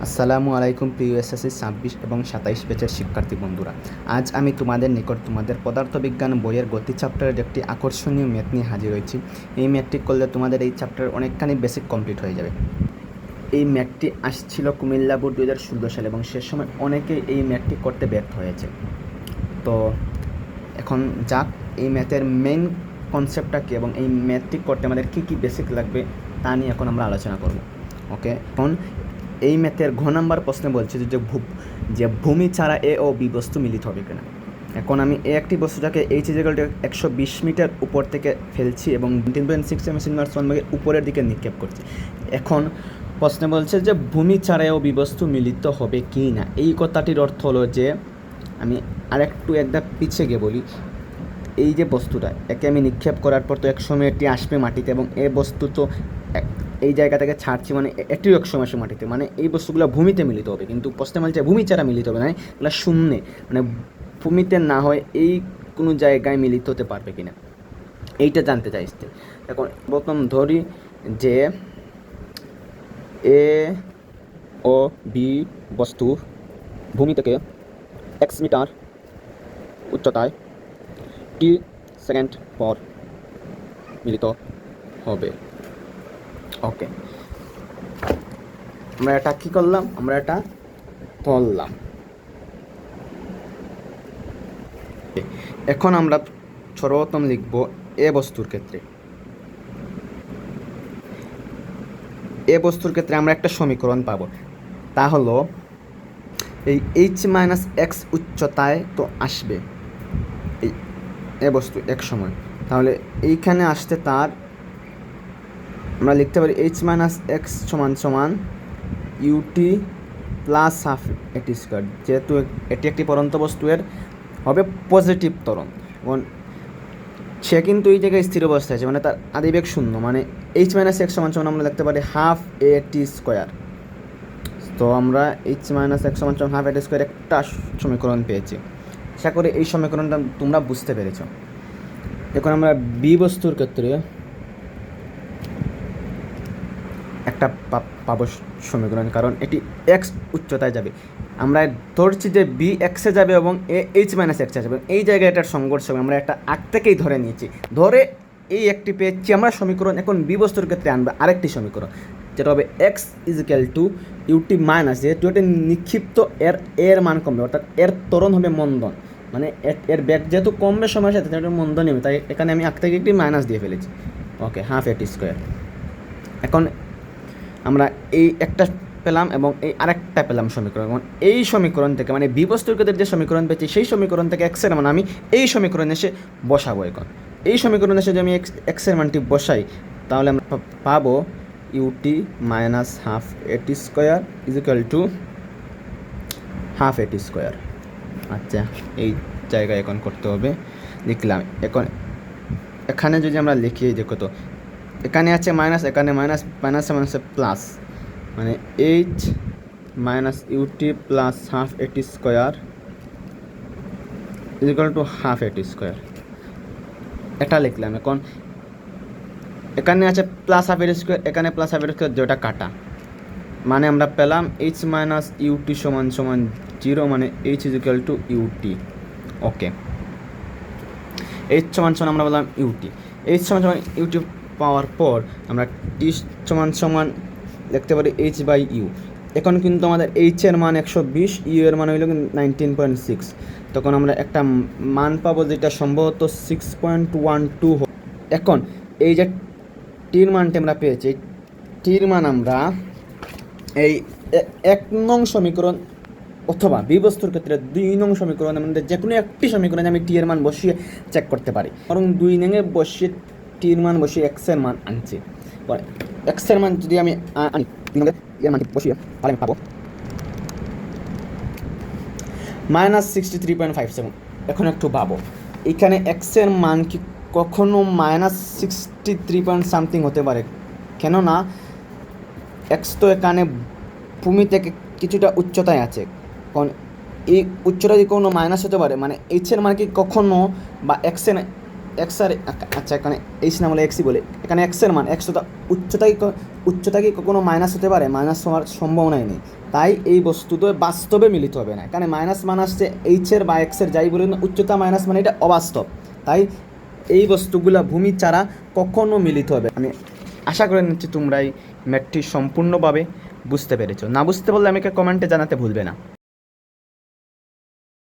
আসসালামু আলাইকুম প্রিয় এসএসসি ২৬ এবং ২৭ ব্যাচের শিক্ষার্থী বন্ধুরা, আজ আমি তোমাদের নিকট তোমাদের পদার্থবিজ্ঞান বইয়ের গতি চ্যাপ্টারের একটি আকর্ষণীয় ম্যাথ নিয়ে হাজির হয়েছি। এই ম্যাথটি করলে তোমাদের এই চ্যাপ্টার অনেকখানি বেসিক কমপ্লিট হয়ে যাবে। এই ম্যাথটি আসছিল কুমিল্লা বোর্ড ২০১৬ সালে এবং সে সময় অনেকেই এই ম্যাথটি করতে ব্যর্থ হয়েছে। তো এখন যাক, এই ম্যাথের মেইন কনসেপ্টটা কী এবং এই ম্যাথটি করতে আমাদের কী কী বেসিক লাগবে তা নিয়ে এখন আমরা আলোচনা করব। ওকে, এখন এই ম্যাথের ঘ নাম্বার প্রশ্নে বলছে যে ভূমি ছাড়া এ ও বি বস্তু মিলিত হবে কিনা। এখন আমি এ একটি বস্তুটাকে H is equal to ১২০ metre উপর থেকে ফেলছি এবং 10.6 উপরের দিকে নিক্ষেপ করছি। এখন প্রশ্নে বলছে যে ভূমি ছাড়া এ ও বি বস্তু মিলিত হবে কি না। এই কথাটির অর্থ হলো যে, আমি আরেকটু একদম পিছিয়ে গিয়ে বলি, এই যে বস্তুটা একে আমি নিক্ষেপ করার পর তো এক সময় এটি আসবে মাটিতে এবং এ বস্তু তো এই জায়গা থেকে ছাড়ছি, মানে এটিও এক সময় আসে মাটিতে, মানে এই বস্তুগুলো ভূমিতে মিলিত হবে। কিন্তু প্রশ্নে বলছে ভূমি ছাড়া মিলিত হবে না, এগুলো শূন্যে, মানে ভূমিতে না হয় এই কোনো জায়গায় মিলিত হতে পারবে কিনা এইটা জানতে চাইছে। এখন প্রথম ধরি যে এ ও বি বস্তু ভূমি থেকে এক্স মিটার উচ্চতায় টি সেকেন্ড পর মিলিত হবে। ওকে, আমরা এটা কী করলাম, আমরা এটা করলাম। এখন আমরা সর্বপ্রথম লিখব এ বস্তুর ক্ষেত্রে। এ বস্তুর ক্ষেত্রে আমরা একটা সমীকরণ পাব, তা হলো এই এইচ মাইনাস এক্স উচ্চতায় তো আসবে এই এ বস্তু এক সময়, তাহলে এইখানে আসতে তার আমরা লিখতে পারি এইচ মাইনাস এক্স সমান সমান UT plus half a t square. যেহেতু এটি একটি পরন্ত বস্তু, এর হবে পজিটিভ ত্বরণ এবং সে কিন্তু এই জায়গায় স্থির অবস্থায় আছে, মানে তার আদিবেগ শূন্য, মানে এইচ মাইনাস এক্স সমান সমান আমরা লিখতে পারি হাফ এ টি স্কোয়ার। তো আমরা এইচ মাইনাস এক্স সমান সমান হাফ এ টি স্কোয়ার একটা সমীকরণ পেয়েছি। আশা করি এই সমীকরণটা তোমরা বুঝতে পেরেছ। এখন আমরা বি বস্তুর ক্ষেত্রে একটা পাবো সমীকরণ, কারণ এটি এক্স উচ্চতায় যাবে। আমরা ধরছি যে বি এক্সে যাবে এবং এ এইচ মাইনাস এক্সে যাবে, এই জায়গায় এটার সংঘর্ষ হবে। আমরা একটা আগ থেকেই ধরে নিয়েছি, ধরে এই একটি পেয়েছি আমরা সমীকরণ। এখন বি বস্তুর ক্ষেত্রে আনবে আরেকটি সমীকরণ, যেটা হবে X is equal to UT minus, যেহেতু এটা নিক্ষিপ্ত এর মান কমবে, অর্থাৎ এর ত্বরণ হবে মন্দন, মানে এর ব্যাগ যেহেতু কমবে সময়ের সাথে এটা মন্দন নেবে, তাই এখানে আমি আগ থেকে একটি মাইনাস দিয়ে ফেলেছি। ওকে, হাফ এটি স্কোয়ার। এখন আমরা এই একটা পেলাম এবং এই আরেকটা পেলাম সমীকরণ। এবং এই সমীকরণ থেকে, মানে বি বস্তুর ক্ষেত্রে যে সমীকরণ পেয়েছি সেই সমীকরণ থেকে এক্সের মান আমি এই সমীকরণে এসে বসাবো। এখন এই সমীকরণে এসে যদি আমি এক্সের মানটি বসাই, তাহলে আমরা পাবো UT minus half a t square is equal to half a t square. আচ্ছা, এই জায়গায় এখন করতে হবে, লিখলাম। এখন এখানে যদি আমরা লিখি, দেখো তো এখানে আছে মাইনাস, এখানে মাইনাস, মাইনাসে মাইনাসে প্লাস, মানে H minus UT plus half a t square is equal to half a t square. এটা লিখলাম। এখন এখানে আছে প্লাস হাফ এটি স্কোয়ার, এখানে প্লাস হাফ এটি স্কোয়ার, যেটা কাটা, মানে আমরা পেলাম এইচ মাইনাস ইউটি সমান সমান 0, মানে H is equal to UT. Okay, H সমান সমান আমরা বললাম ইউটি, এইচ সমান সমান ইউটি পাওয়ার পর আমরা টি সমান সমান লিখতে পারি এইচ বাই ইউ। এখন কিন্তু আমাদের এইচের মান 120, ইউ এর মান হইল 19.6। তখন আমরা একটা মান পাবো যেটা সম্ভবত 6.12। এখন এই যে টির মানটি আমরা পেয়েছি, এই টির মান আমরা এই 1 নং সমীকরণ অথবা বি বস্তুর ক্ষেত্রে 2 নং সমীকরণ, আমাদের যে কোনো একটি সমীকরণে আমি টি এর মান বসিয়ে চেক করতে পারি, বরং 2 নংয়ে বসিয়ে টির মান বসিয়ে এক্সের মান আনছি। এক্সের মান যদি আমি আনি, এর মানটি বসিয়ে, তাহলে আমি পাবো -63.57। এখন একটু ভাবো, এখানে এক্সের মান কি কখনো -63 সামথিং হতে পারে? কেননা এক্স তো এখানে ভূমি থেকে কিছুটা উচ্চতায় আছে, কারণ এই উচ্চতা যদি কোনো মাইনাস হতে পারে, মানে এইচের মান কি কখনো বা এক্সের এক্স আর আচ্ছা এখানে এইচ না বলে এক্সই বলে, এখানে এক্সের মান উচ্চতা কি কখনো মাইনাস হতে পারে? মাইনাস হওয়ার সম্ভাবনাই নেই। তাই এই বস্তু তো বাস্তবে মিলিত হবে না, এখানে মাইনাস মান আসছে এইচের বা এক্সের যাই বলে না, উচ্চতা মাইনাস মানে এটা অবাস্তব। তাই এই বস্তুগুলা ভূমি ছাড়া কখনো মিলিত হবে। আমি আশা করে নিচ্ছি তোমরা এই ম্যাথটি সম্পূর্ণভাবে বুঝতে পেরেছো। না বুঝতে পারলে আমাকে কমেন্টে জানাতে ভুলবে না।